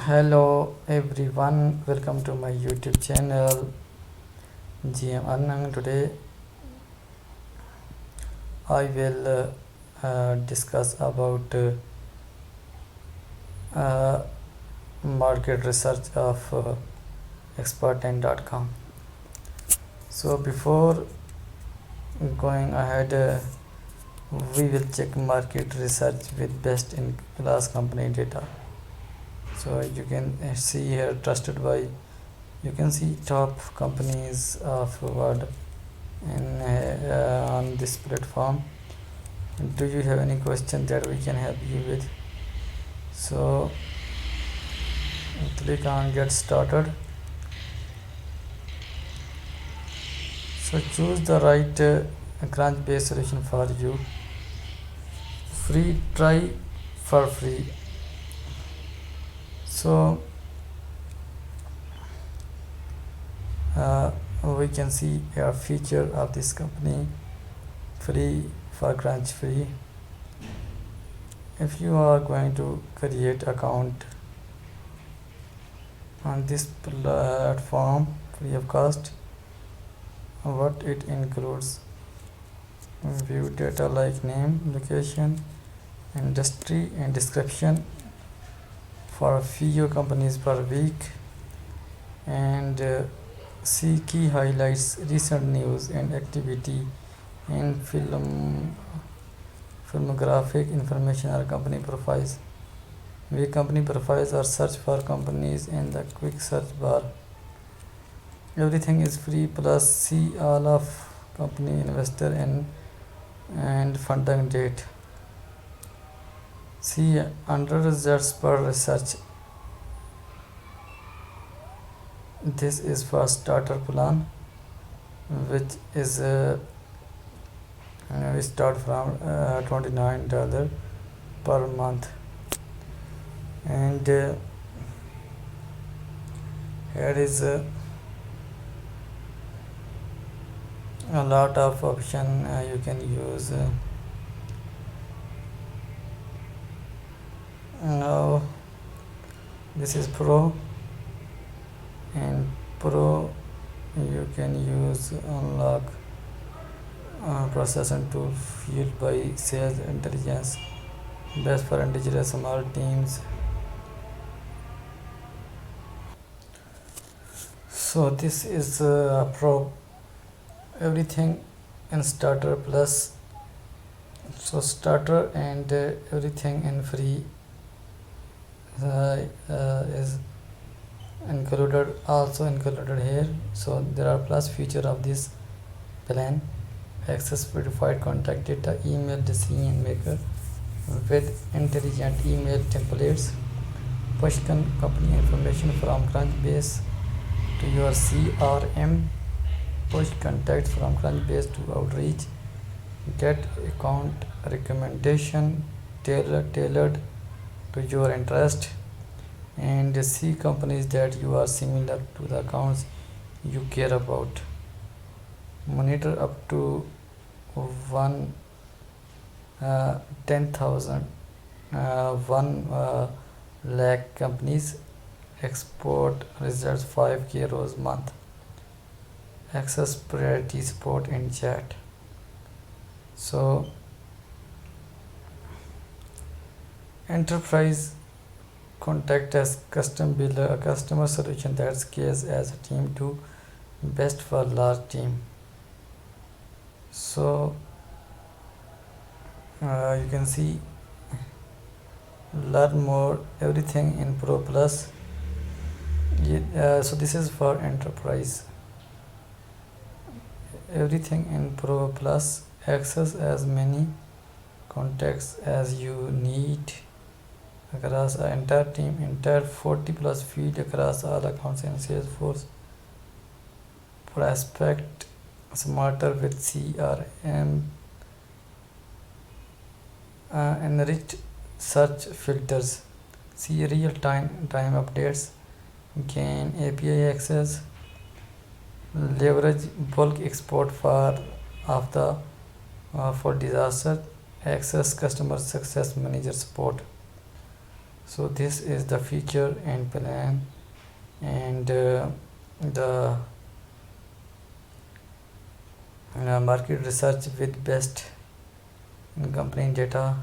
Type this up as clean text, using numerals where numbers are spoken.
Hello everyone, welcome to my YouTube channel GM Anang. Today I will discuss about uh, market research of xpertin.com. So before going ahead, we will check market research with best in class company data. So you can see here trusted by, you can see top companies of world on this platform. Do you have any question that we can help you with? So click on get started. So choose the right crunch based solution for you. Free try for free. So we can see a feature of this company, free for crunch free. If you are going to create account on this platform free of cost, what it includes: view data like name, location, industry and description for a few companies per week, and see key highlights, recent news and activity, and filmographic information or company profiles. View company profiles or search for companies in the quick search bar. Everything is free, plus see all of company, investor and funding date. See under results per research. This is for starter plan, which is we start from $29 per month, and here is a lot of option you can use. Now this is pro, and pro you can use unlock processing tool fueled by sales intelligence, best for individual small teams. So this is pro, everything in starter plus. So starter and everything in free is included, also included here. So there are plus feature of this plan: access verified contact data, email decision maker with intelligent email templates, push company information from Crunchbase to your CRM, push contacts from Crunchbase to Outreach, get account recommendation tailored to your interest, and see companies that you are similar to the accounts you care about. Monitor up to 10,000 1 lakh companies. Export results 5k rows month. Access priority support in chat. So enterprise contact as custom builder, a customer solution that scales as a team to best for large team. So you can see learn more, everything in pro plus. So this is for enterprise, everything in pro plus. Access as many contacts as you need across our entire team, entire 40 plus feed across all accounts in Salesforce. Prospect smarter with CRM, enriched search filters, see real time updates, gain API access, leverage bulk export for disaster, access customer success manager support. So this is the feature and plan, and the market research with best in company data